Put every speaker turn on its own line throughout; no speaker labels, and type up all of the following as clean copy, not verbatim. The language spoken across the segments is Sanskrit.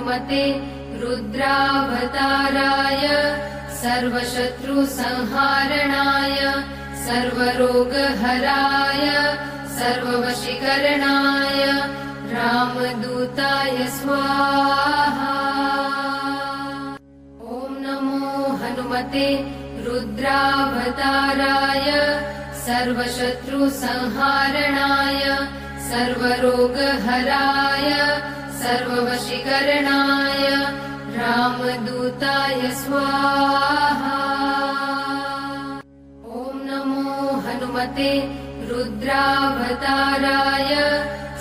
हनुमते रुद्रावताराय सर्वशत्रुसंहारणाय सर्वरोगहराय सर्ववशीकरणाय रामदूताय स्वाहा। ॐ नमो हनुमते रुद्रावताराय सर्वशत्रुसंहारणाय सर्वरोगहराय सर्ववशीकरणाय रामदूताय स्वाहा। ॐ नमो हनुमते रुद्रावताराय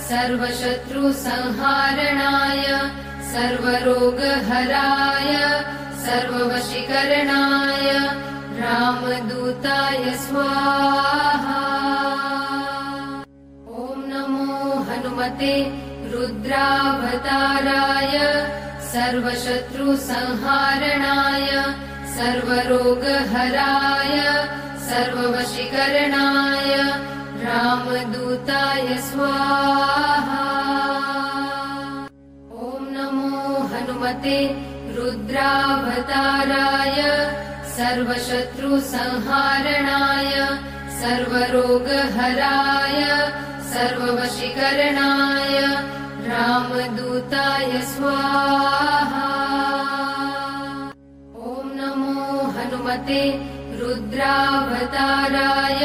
सर्वशत्रुसंहारणाय सर्वरोगहराय सर्ववशीकरणाय रामदूताय स्वाहा। ॐ नमो हनुमते रुद्रावताराय सर्वशत्रुसंहारणाय सर्वरोगहराय सर्ववशीकरणाय रामदूताय स्वाहा। ॐ नमो हनुमते रुद्रावताराय सर्वशत्रुसंहारणाय सर्वरोगहराय सर्ववशीकरणाय रामदूताय स्वाहा। ॐ नमो हनुमते रुद्रावताराय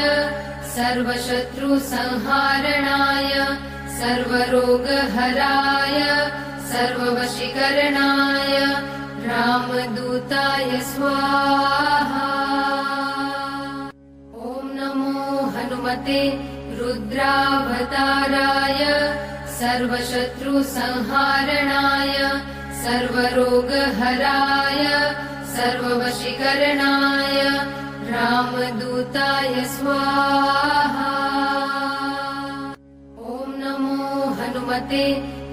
सर्वशत्रुसंहारणाय सर्वरोगहराय सर्ववशीकरणाय रामदूताय स्वाहा। ॐ नमो हनुमते रुद्रावताराय सर्वशत्रुसंहारणाय सर्वरोगहराय सर्ववशीकरणाय रामदूताय स्वाहा। ॐ नमो हनुमते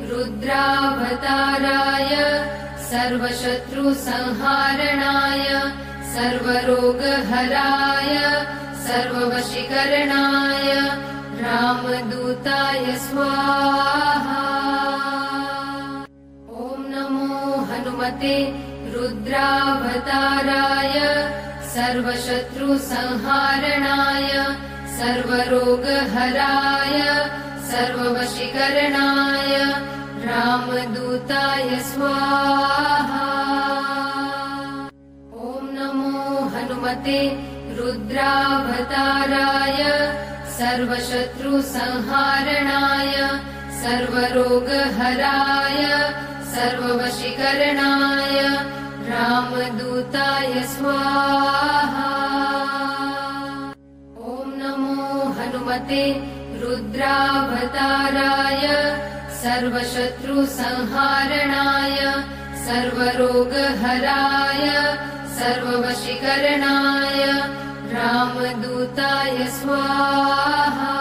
रुद्रावताराय सर्वशत्रुसंहारणाय सर्वरोगहराय सर्ववशीकरणाय रामदूताय स्वाहा। ॐ नमो हनुमते रुद्रावताराय सर्वशत्रुसंहारणाय सर्वरोगहराय सर्ववशीकरणाय रामदूताय स्वाहा। ॐ नमो हनुमते रुद्रावताराय सर्वशत्रुसंहारणाय सर्वरोगहराय सर्ववशीकरणाय रामदूताय स्वाहा। ॐ नमो हनुमते रुद्रावताराय सर्वशत्रुसंहारणाय सर्वरोगहराय सर्ववशीकरणाय रामदूताय स्वाहा।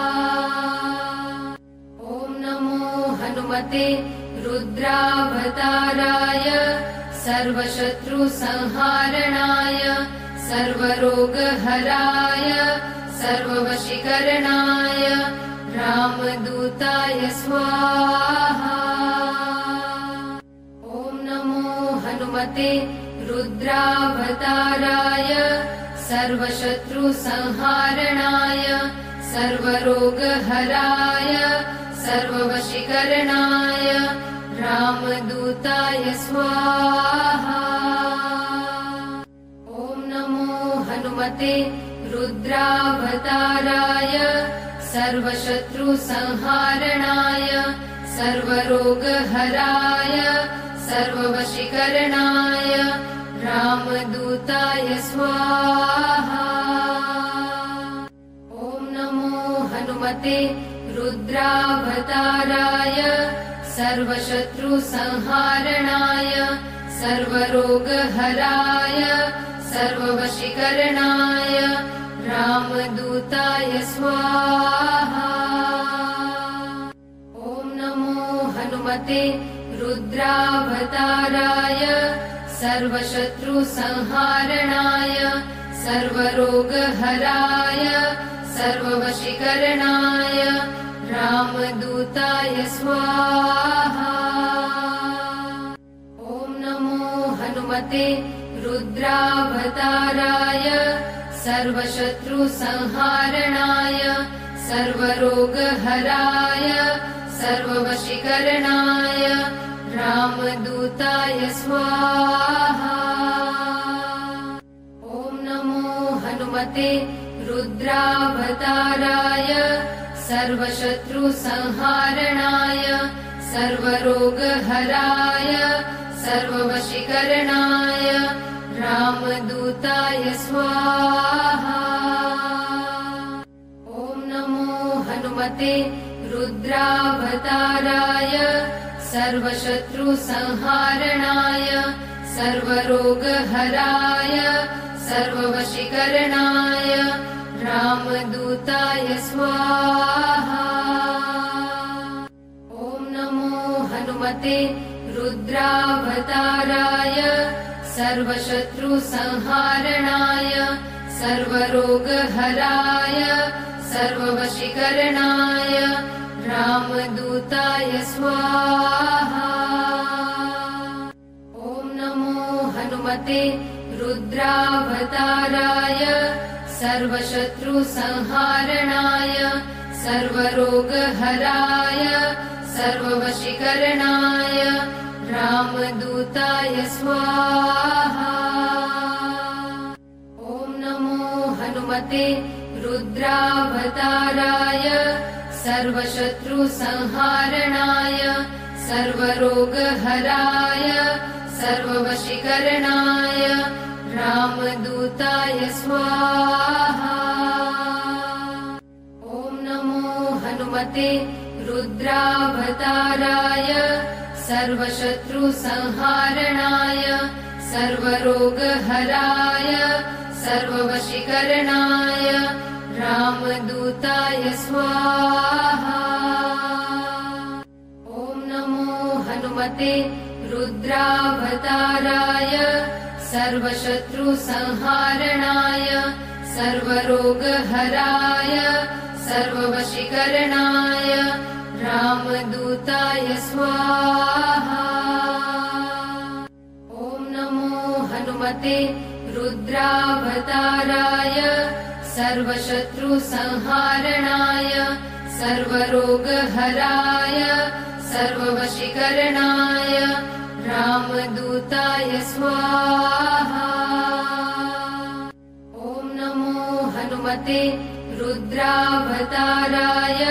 ॐ नमो हनुमते रुद्रावताराय सर्वशत्रुसंहारणाय सर्वरोगहराय सर्ववशीकरणाय रामदूताय स्वाहा। ॐ नमो हनुमते रुद्रावताराय सर्वशत्रुसंहारणाय सर्वरोगहराय सर्ववशीकरणाय रामदूताय स्वाहा। ॐ नमो हनुमते रुद्रावताराय सर्वशत्रुसंहारणाय सर्वरोगहराय सर्ववशीकरणाय रामदूताय स्वाहा। ॐ नमो हनुमते रुद्रावताराय सर्वशत्रुसंहारणाय सर्वरोगहराय सर्ववशीकरणाय रामदूताय स्वाहा। ॐ नमो हनुमते रुद्रावताराय सर्वशत्रुसंहारणाय सर्वरोगहराय सर्ववशीकरणाय रामदूताय स्वाहा। ॐ हनुमते रुद्रावताराय सर्वशत्रुसंहारणाय सर्वरोगहराय सर्ववशीकरणाय रामदूताय स्वाहा। ॐ नमो हनुमते रुद्रावताराय सर्वशत्रुसंहारणाय सर्वरोगहराय सर्ववशीकरणाय रामदूताय स्वाहा। ॐ नमो हनुमते रुद्रावताराय सर्वशत्रुसंहारणाय सर्वरोगहराय सर्ववशीकरणाय रामदूताय स्वाहा। ॐ नमो हनुमते रुद्रावताराय सर्वशत्रुसंहारणाय सर्वरोगहराय सर्ववशीकरणाय रामदूताय स्वाहा। ॐ नमो हनुमते रुद्रावताराय सर्वशत्रुसंहारणाय सर्वरोगहराय सर्ववशीकरणाय रामदूताय स्वाहा। ॐ नमो हनुमते रुद्रावताराय सर्वशत्रुसंहारणाय सर्वरोगहराय सर्ववशीकरणाय रामदूताय स्वाहा। ॐ नमो हनुमते रुद्रावताराय सर्वशत्रुसंहारणाय सर्वरोगहराय सर्ववशीकरणाय रामदूताय स्वाहा। ॐ नमो हनुमते रुद्रावताराय सर्वशत्रुसंहारणाय सर्वरोगहराय सर्ववशीकरणाय रामदूताय स्वाहा। ॐ नमो हनुमते रुद्रावताराय सर्वशत्रुसंहारणाय सर्वरोगहराय सर्ववशीकरणाय रामदूताय स्वाहा। ॐ नमो हनुमते रुद्रावताराय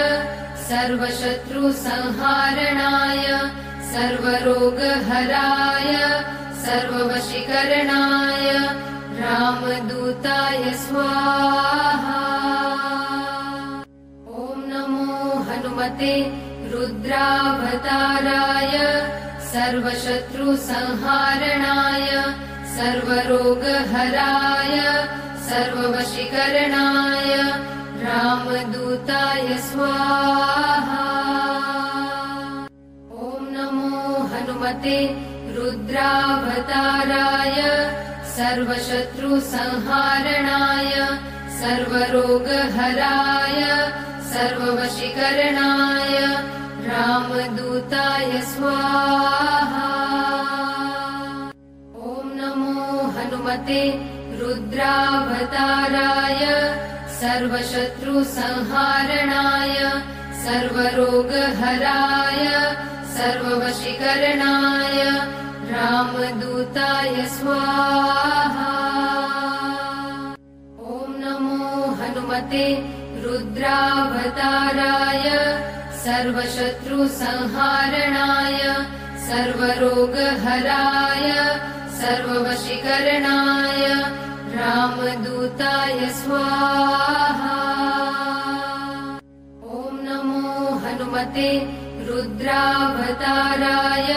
सर्वशत्रुसंहारणाय सर्वरोगहराय सर्ववशीकरणाय रामदूताय स्वाहा। ॐ नमो हनुमते रुद्रावताराय सर्वशत्रुसंहारणाय सर्वरोगहराय सर्ववशीकरणाय रामदूताय स्वाहा। ॐ नमो हनुमते रुद्रावताराय सर्वशत्रुसंहारणाय सर्वरोगहराय सर्ववशीकरणाय रामदूताय स्वाहा। ॐ नमो हनुमते रुद्रावताराय सर्वशत्रुसंहारणाय सर्वरोगहराय सर्ववशीकरणाय रामदूताय स्वाहा। ॐ नमो हनुमते रुद्रावताराय सर्वशत्रुसंहारणाय सर्वरोगहराय सर्ववशीकरणाय रामदूताय स्वाहा। ॐ नमो हनुमते रुद्रावताराय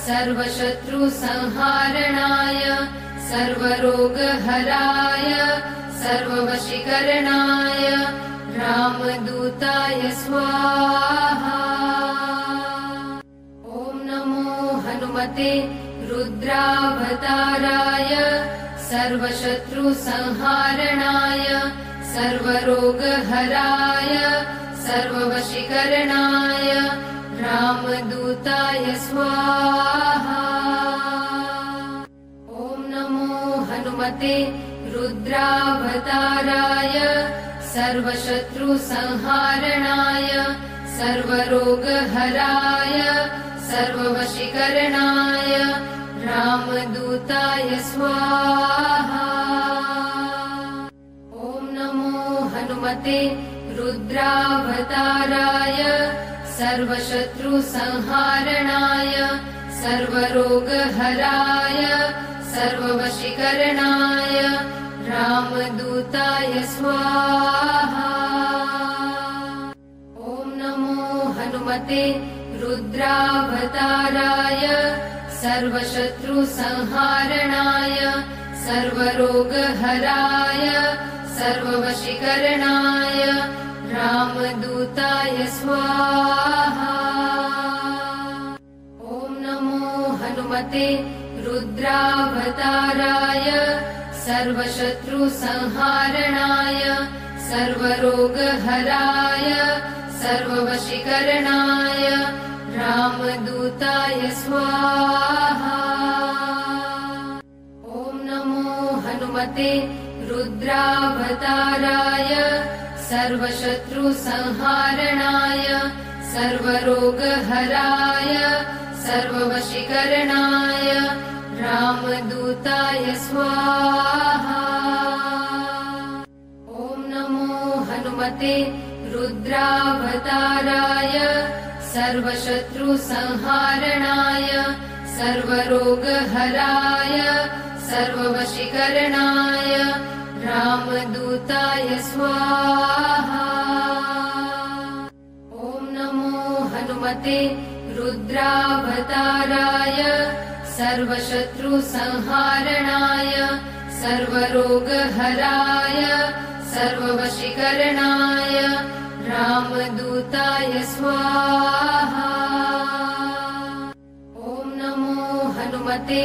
सर्वशत्रुसंहारणाय सर्वरोगहराय सर्ववशीकरणाय रामदूताय स्वाहा। ॐ नमो हनुमते रुद्रावताराय सर्वशत्रुसंहारणाय सर्वरोगहराय सर्ववशीकरणाय रामदूताय स्वाहा। ॐ हनुमते रुद्रावताराय सर्वशत्रुसंहारणाय सर्वरोगहराय सर्ववशीकरणाय रामदूताय स्वाहा। ॐ नमो हनुमते रुद्रावताराय सर्वशत्रुसंहारणाय सर्वरोगहराय सर्ववशीकरणाय रामदूताय स्वाहा। ॐ नमो हनुमते रुद्रावताराय सर्वशत्रुसंहारणाय सर्वरोगहराय सर्ववशीकरणाय रामदूताय स्वाहा। ॐ नमो हनुमते रुद्रावताराय सर्वशत्रुसंहारणाय सर्वरोगहराय सर्ववशीकरणाय रामदूताय स्वाहा। ॐ नमो हनुमते रुद्रावताराय सर्वशत्रुसंहारणाय सर्वरोगहराय सर्ववशीकरणाय रामदूताय स्वाहा। ॐ नमो हनुमते रुद्रावताराय सर्वशत्रुसंहारणाय सर्वरोगहराय सर्ववशीकरणाय रामदूताय स्वाहा। ॐ नमो हनुमते रुद्रावताराय सर्वशत्रुसंहारणाय सर्वरोगहराय सर्ववशीकरणाय रामदूताय स्वाहा। ॐ नमो हनुमते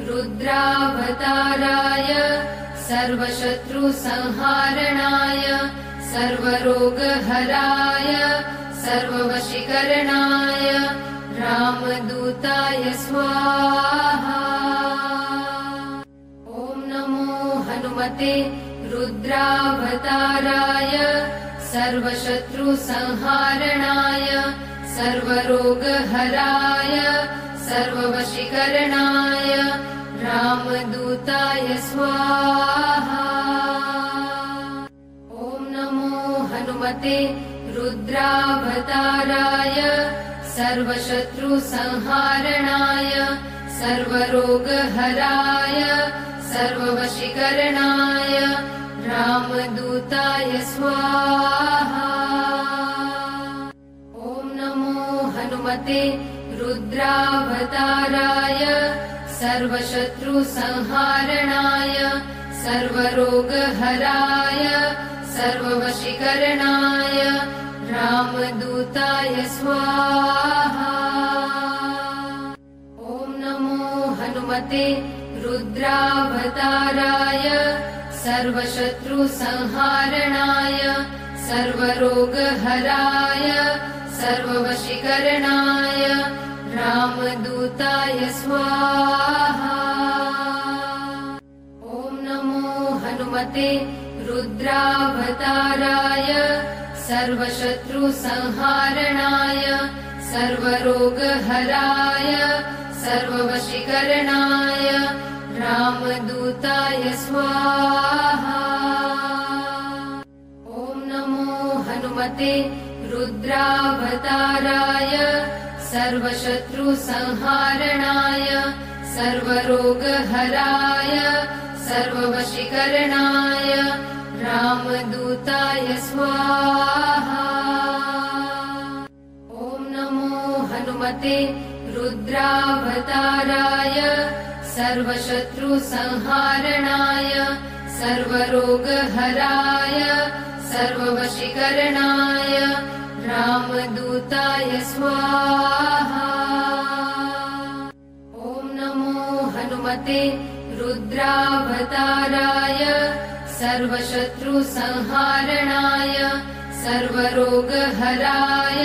रुद्रावताराय सर्वशत्रुसंहारणाय सर्वरोगहराय सर्ववशीकरणाय रामदूताय स्वाहा। ॐ नमो हनुमते रुद्रावताराय सर्वशत्रुसंहारणाय सर्वरोगहराय सर्ववशीकरणाय रामदूताय स्वाहा। ॐ नमो हनुमते रुद्रावताराय सर्वशत्रुसंहारणाय सर्वरोगहराय सर्ववशीकरणाय रामदूताय स्वाहा। ॐ नमो हनुमते रुद्रावताराय सर्वशत्रुसंहारणाय सर्वरोगहराय सर्ववशीकरणाय रामदूताय स्वाहा। ॐ नमो हनुमते रुद्रावताराय सर्वशत्रुसंहारणाय सर्वरोगहराय सर्ववशीकरणाय रामदूताय स्वाहा। ॐ नमो हनुमते रुद्रावताराय सर्वशत्रुसंहारणाय सर्वरोगहराय सर्ववशीकरणाय रामदूताय स्वाहा। ॐ नमो हनुमते रुद्रावताराय सर्वशत्रुसंहारणाय सर्वरोगहराय सर्ववशीकरणाय रामदूताय स्वाहा। ॐ नमो हनुमते रुद्रावताराय सर्वशत्रुसंहारणाय सर्वरोगहराय सर्ववशीकरणाय रामदूताय स्वाहा। ॐ नमो हनुमते रुद्रावताराय सर्वशत्रुसंहारणाय सर्वरोगहराय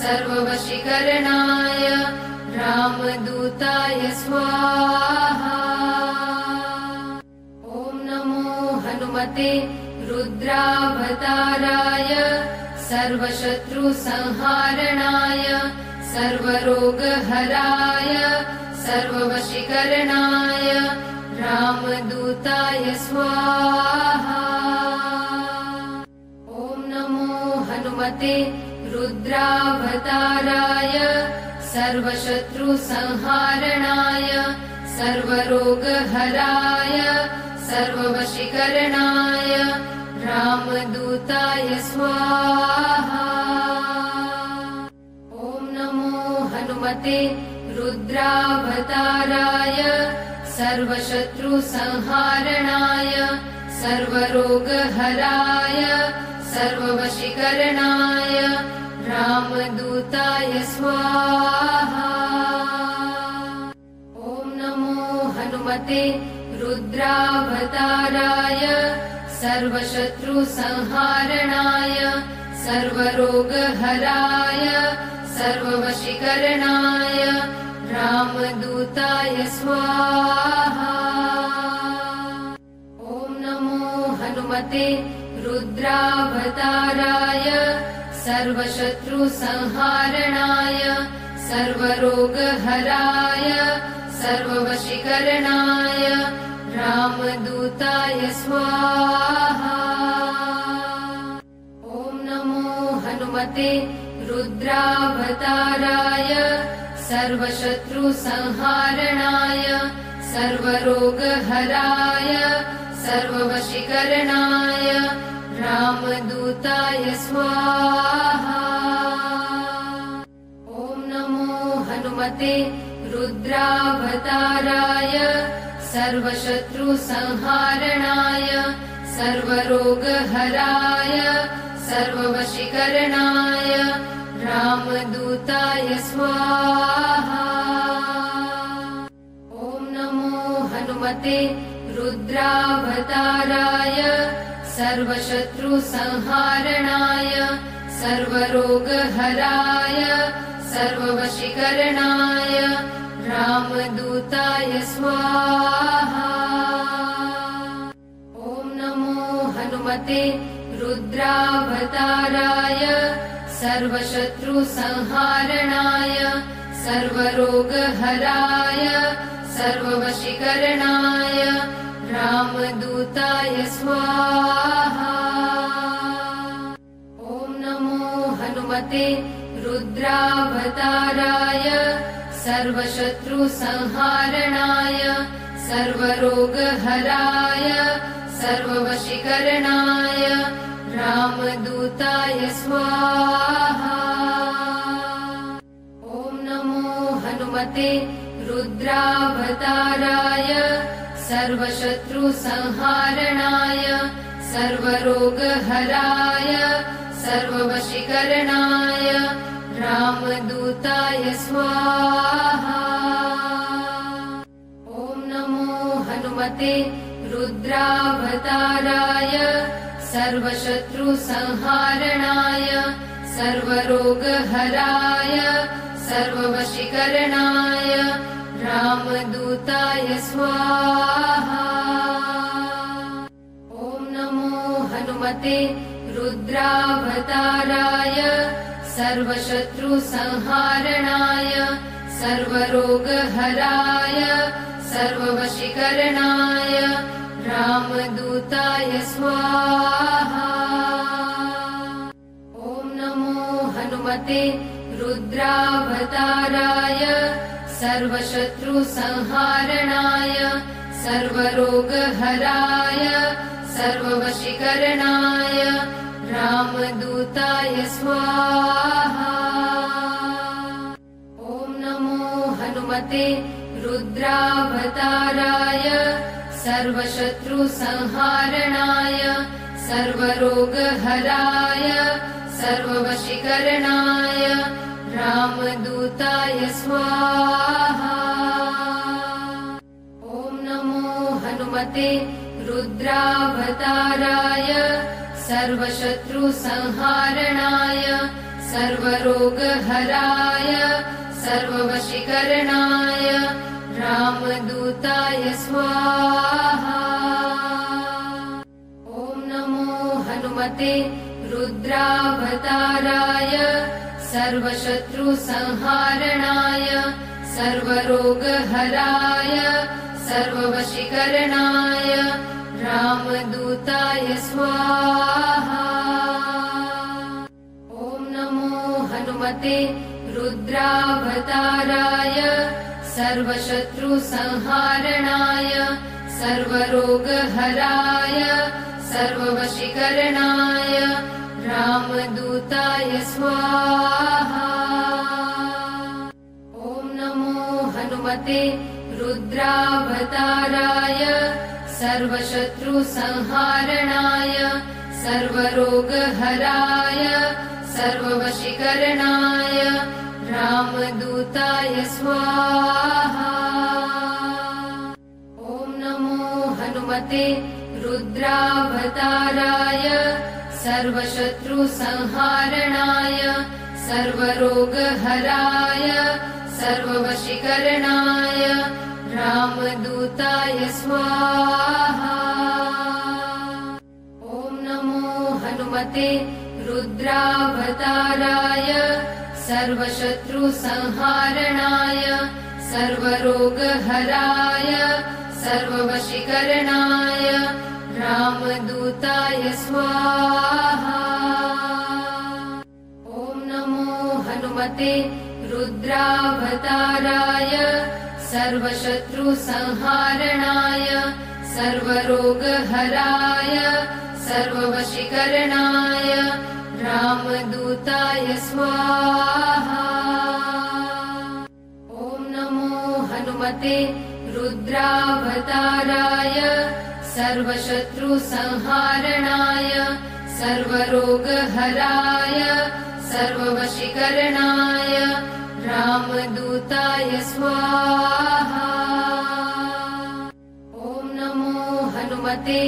सर्ववशीकरणाय रामदूताय स्वाहा। ॐ हनुमते रुद्रावताराय सर्वशत्रुसंहारणाय सर्वरोगहराय सर्ववशीकरणाय रामदूताय स्वाहा। ॐ नमो हनुमते रुद्रावताराय सर्वशत्रुसंहारणाय सर्वरोगहराय सर्ववशीकरणाय रामदूताय स्वाहा। ॐ नमो हनुमते रुद्रावताराय सर्वशत्रुसंहारणाय सर्वरोगहराय सर्ववशीकरणाय रामदूताय स्वाहा। ॐ नमो हनुमते रुद्रावताराय सर्वशत्रुसंहारणाय सर्वरोगहराय सर्ववशीकरणाय रामदूताय स्वाहा। ॐ नमो हनुमते रुद्रावताराय सर्वशत्रुसंहारणाय सर्वरोगहराय सर्ववशीकरणाय रामदूताय स्वाहा। ॐ नमो हनुमते रुद्रावताराय सर्वशत्रुसंहारणाय सर्वरोगहराय सर्ववशीकरणाय रामदूताय स्वाहा। ॐ नमो हनुमते रुद्रावताराय सर्वशत्रुसंहारणाय सर्वरोगहराय सर्ववशीकरणाय रामदूताय स्वाहा। ॐ नमो हनुमते रुद्रावताराय सर्वशत्रुसंहारणाय सर्वरोगहराय सर्ववशीकरणाय रामदूताय स्वाहा। ॐ नमो हनुमते रुद्रावताराय सर्वशत्रुसंहारणाय सर्वरोगहराय सर्ववशीकरणाय रामदूताय स्वाहा। ॐ नमो हनुमते रुद्रावताराय सर्वशत्रुसंहारणाय सर्वरोगहराय सर्ववशीकरणाय रामदूताय स्वाहा। ॐ नमो हनुमते रुद्रावताराय सर्वशत्रुसंहारणाय सर्वरोगहराय सर्ववशीकरणाय रामदूताय स्वाहा। ॐ नमो हनुमते रुद्रावताराय सर्वशत्रुसंहारणाय सर्वरोगहराय सर्ववशीकरणाय रामदूताय स्वाहा। ॐ नमो हनुमते रुद्रावताराय सर्वशत्रुसंहारणाय सर्वरोगहराय सर्ववशीकरणाय रामदूताय स्वाहा। ॐ नमो हनुमते रुद्रावताराय सर्वशत्रुसंहारणाय सर्वरोगहराय सर्ववशीकरणाय रामदूताय स्वाहा। ॐ नमो हनुमते रुद्रावताराय सर्वशत्रुसंहारणाय सर्वरोगहराय सर्ववशीकरणाय रामदूताय स्वाहा। ॐ नमो हनुमते रुद्रावताराय सर्वशत्रुसंहारणाय सर्वरोगहराय सर्ववशीकरणाय रामदूताय स्वाहा। ॐ हनुमते रुद्रावताराय सर्वशत्रुसंहारणाय सर्वरोगहराय सर्ववशीकरणाय रामदूताय स्वाहा। ॐ नमो हनुमते रुद्रावताराय सर्वशत्रुसंहारणाय सर्वरोगहराय सर्ववशीकरणाय रामदूताय स्वाहा। ॐ नमो हनुमते रुद्रावताराय सर्वशत्रुसंहारणाय सर्वरोगहराय सर्ववशीकरणाय रामदूताय स्वाहा। ॐ नमो हनुमते रुद्रावताराय सर्वशत्रुसंहारणाय सर्वरोगहराय सर्ववशीकरणाय रामदूताय स्वाहा। ॐ नमो हनुमते रुद्रावताराय सर्वशत्रुसंहारणाय सर्वरोगहराय सर्ववशीकरणाय रामदूताय स्वाहा। ॐ नमो हनुमते रुद्रावताराय सर्वशत्रुसंहारणाय सर्वरोगहराय सर्ववशीकरणाय रामदूताय स्वाहा। ॐ नमो हनुमते रुद्रावताराय सर्वशत्रुसंहारणाय सर्वरोगहराय सर्ववशीकरणाय रामदूताय स्वाहा। ॐ नमो हनुमते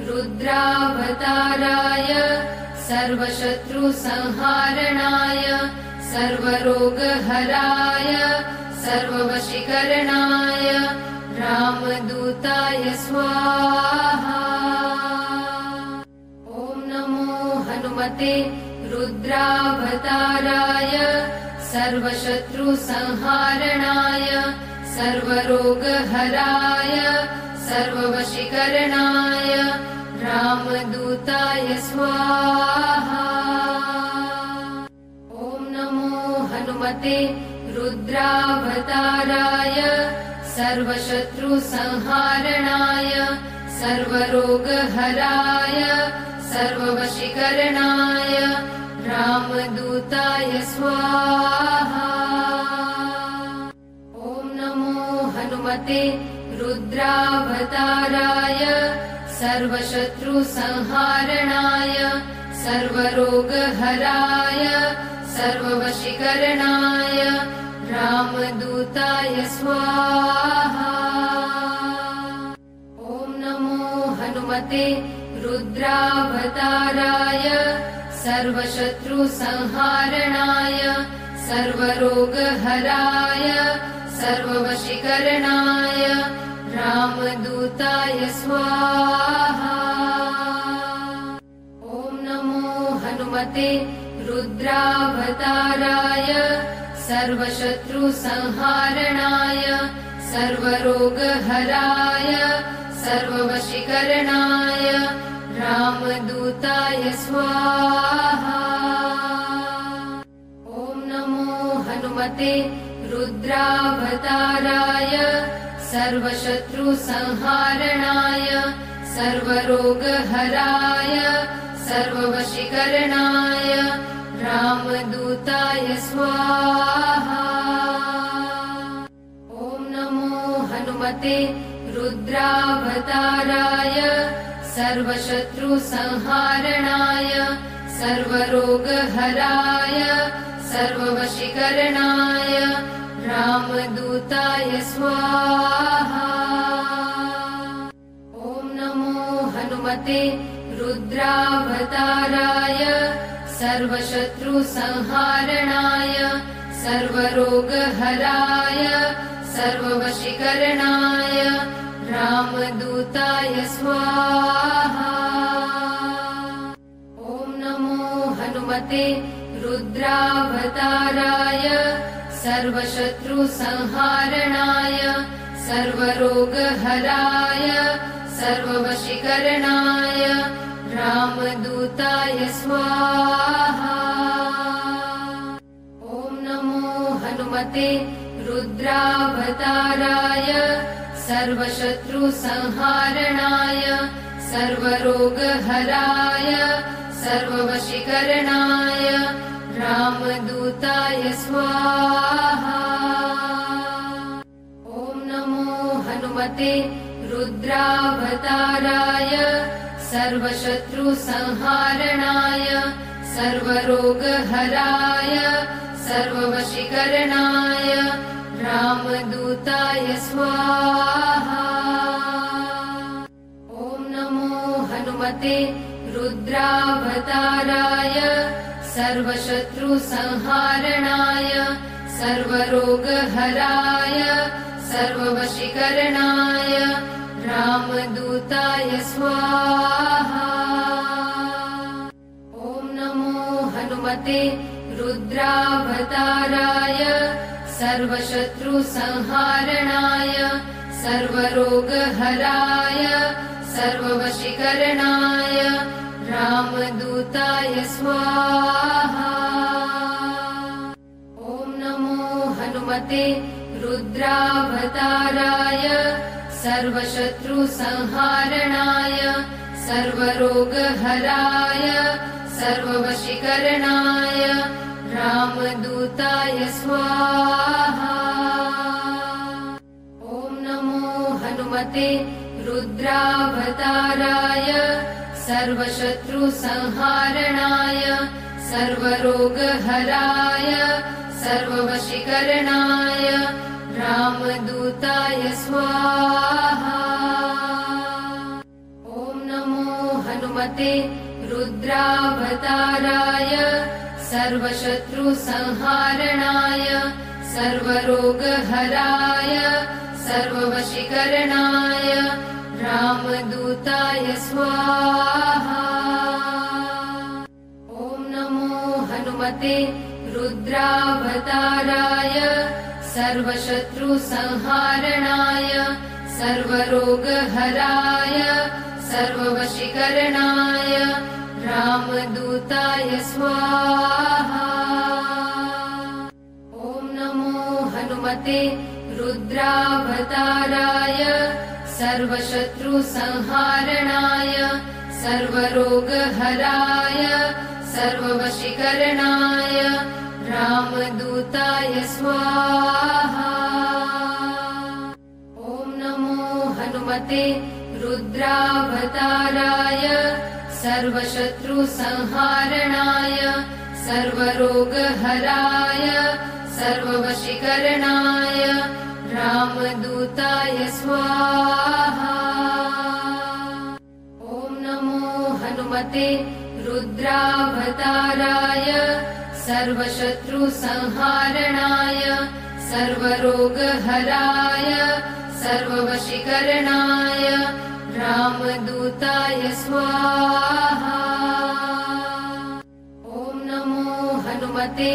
रुद्रावताराय सर्वशत्रुसंहारणाय सर्वरोगहराय सर्ववशीकरणाय रामदूताय स्वाहा। ॐ नमो हनुमते रुद्रावताराय सर्वशत्रुसंहारणाय सर्वरोगहराय सर्ववशीकरणाय रामदूताय स्वाहा। ॐ नमो हनुमते रुद्रावताराय सर्वशत्रुसंहारणाय सर्वरोगहराय सर्ववशीकरणाय रामदूताय स्वाहा। ॐ नमो हनुमते रुद्रावताराय सर्वशत्रुसंहारणाय सर्वरोगहराय सर्ववशीकरणाय रामदूताय स्वाहा। ॐ नमो हनुमते रुद्रावताराय सर्वशत्रुसंहारणाय सर्वरोगहराय सर्ववशीकरणाय रामदूताय स्वाहा। ॐ नमो हनुमते रुद्रावताराय सर्वशत्रुसंहारणाय सर्वरोगहराय सर्ववशीकरणाय रामदूताय स्वाहा। ॐ नमो हनुमते रुद्रावताराय सर्वशत्रुसंहारणाय सर्वरोगहराय सर्ववशीकरणाय रामदूताय स्वाहा। ॐ नमो हनुमते रुद्रावताराय सर्वशत्रुसंहारणाय सर्वरोगहराय सर्ववशीकरणाय रामदूताय स्वाहा। ॐ नमो हनुमते रुद्रावताराय सर्वशत्रुसंहारणाय सर्वरोगहराय सर्ववशीकरणाय रामदूताय स्वाहा। ॐ हनुमते रुद्रावताराय सर्वशत्रुसंहारणाय सर्वरोगहराय सर्ववशीकरणाय रामदूताय स्वाहा। ॐ नमो हनुमते रुद्रावताराय सर्वशत्रुसंहारणाय सर्वरोगहराय सर्ववशीकरणाय रामदूताय स्वाहा। ॐ नमो हनुमते रुद्रावताराय सर्वशत्रुसंहारणाय सर्वरोगहराय सर्ववशीकरणाय रामदूताय स्वाहा। ॐ नमो हनुमते रुद्रावताराय सर्वशत्रुसंहारणाय सर्वरोगहराय सर्ववशीकरणाय रामदूताय स्वाहा। ॐ नमो हनुमते रुद्रावताराय सर्वशत्रुसंहारणाय सर्वरोगहराय सर्ववशीकरणाय रामदूताय स्वाहा। ॐ नमो हनुमते रुद्रावताराय सर्वशत्रुसंहारणाय सर्वरोगहराय सर्ववशीकरणाय रामदूताय स्वाहा। ॐ नमो हनुमते रुद्रावताराय सर्वशत्रुसंहारणाय सर्वरोगहराय सर्ववशीकरणाय रामदूताय स्वाहा। ॐ नमो हनुमते रुद्रावताराय सर्वशत्रुसंहारणाय सर्वरोगहराय सर्ववशीकरणाय रामदूताय स्वाहा। ॐ नमो हनुमते रुद्रावताराय सर्वशत्रुसंहारणाय सर्वरोगहराय सर्ववशीकरणाय रामदूताय स्वाहा। ॐ नमो हनुमते रुद्रावताराय सर्वशत्रुसंहारणाय सर्वरोगहराय सर्ववशीकरणाय रामदूताय स्वाहा। ॐ नमो हनुमते रुद्रावताराय सर्वशत्रुसंहारणाय सर्वरोगहराय सर्ववशीकरणाय रामदूताय स्वाहा। ॐ नमो हनुमते रुद्रावताराय सर्वशत्रुसंहारणाय सर्वरोगहराय सर्ववशीकरणाय रामदूताय स्वाहा। ॐ नमो हनुमते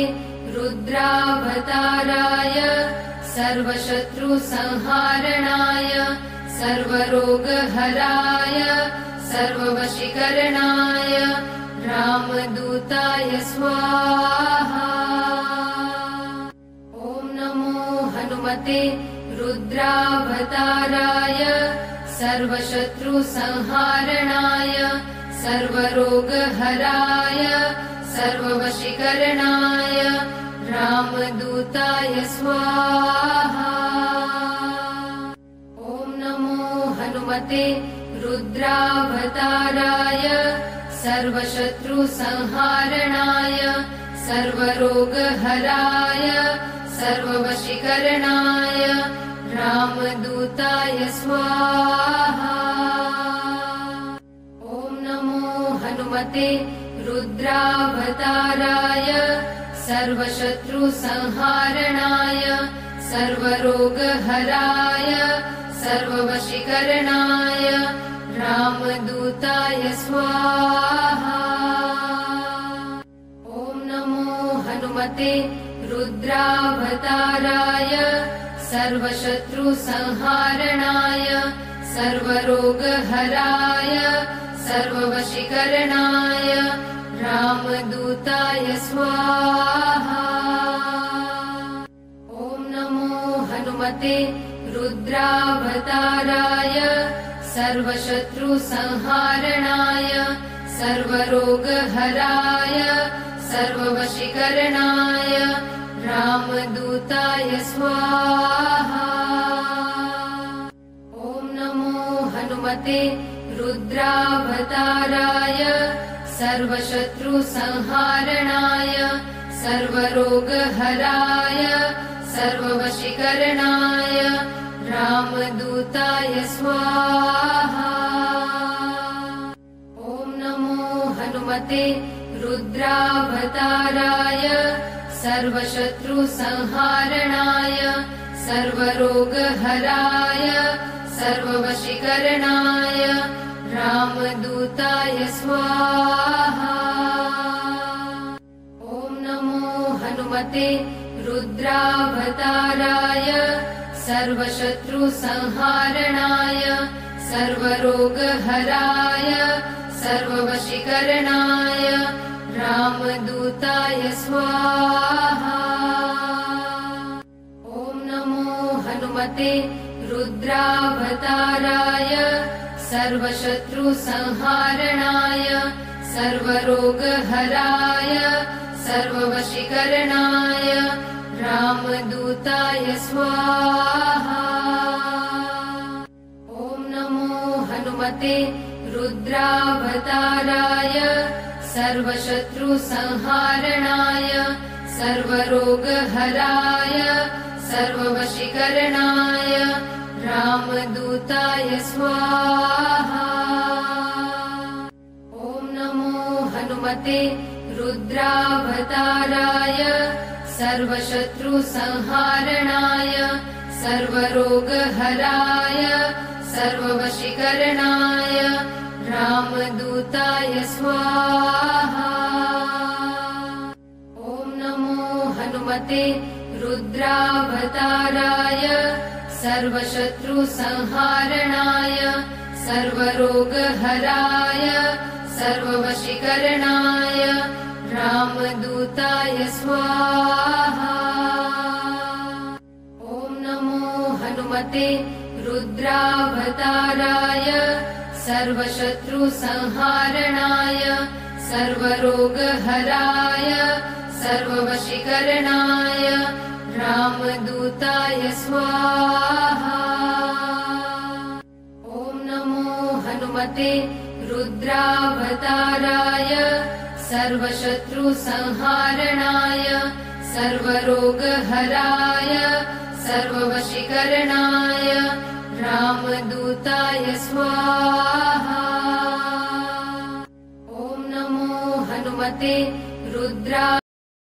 रुद्रावताराय सर्वशत्रुसंहारणाय सर्वरोगहराय सर्ववशीकरणाय रामदूताय स्वाहा। ॐ नमो हनुमते रुद्रावताराय सर्वशत्रुसंहारणाय सर्वरोगहराय सर्ववशीकरणाय रामदूताय स्वाहा। ॐ नमो हनुमते रुद्रावताराय सर्वशत्रुसंहारणाय सर्वरोगहराय सर्ववशीकरणाय रामदूताय स्वाहा। ॐ नमो हनुमते रुद्रावताराय सर्वशत्रुसंहारणाय सर्वरोगहराय सर्ववशीकरणाय रामदूताय स्वाहा। ॐ हनुमते रुद्रावताराय सर्वशत्रुसंहारणाय सर्वरोगहराय सर्ववशीकरणाय रामदूताय स्वाहा। ॐ नमो हनुमते रुद्रावताराय सर्वशत्रुसंहारणाय सर्वरोगहराय सर्ववशीकरणाय रामदूताय स्वाहा। ॐ नमो हनुमते रुद्रावताराय सर्वशत्रुसंहारणाय सर्वरोगहराय सर्ववशीकरणाय रामदूताय स्वाहा। ॐ नमो हनुमते रुद्रावताराय सर्वशत्रुसंहारणाय सर्वरोगहराय सर्ववशीकरणाय रामदूताय स्वाहा। ॐ नमो हनुमते रुद्रावताराय सर्वशत्रुसंहारणाय सर्वरोगहराय सर्ववशीकरणाय रामदूताय स्वाहा। ॐ नमो हनुमते रुद्रावताराय सर्वशत्रुसंहारणाय सर्वरोगहराय सर्ववशीकरणाय रामदूताय स्वाहा। ॐ नमो हनुमते रुद्रावताराय सर्वशत्रुसंहारणाय सर्वरोगहराय सर्ववशीकरणाय रामदूताय स्वाहा। ॐ नमो हनुमते रुद्रावताराय सर्वशत्रुसंहारणाय सर्वरोगहराय सर्ववशीकरणाय रामदूताय स्वाहा। ॐ नमो हनुमते रुद्रावताराय सर्वशत्रुसंहारणाय सर्वरोगहराय सर्ववशीकरणाय रामदूताय स्वाहा। ॐ नमो हनुमते रुद्रावताराय सर्वशत्रुसंहारणाय सर्वरोगहराय सर्ववशीकरणाय रामदूताय स्वाहा। ॐ नमो हनुमते रुद्रावताराय सर्वशत्रुसंहारणाय सर्वरोगहराय सर्ववशीकरणाय रामदूताय स्वाहा। ॐ नमो हनुमते रुद्रा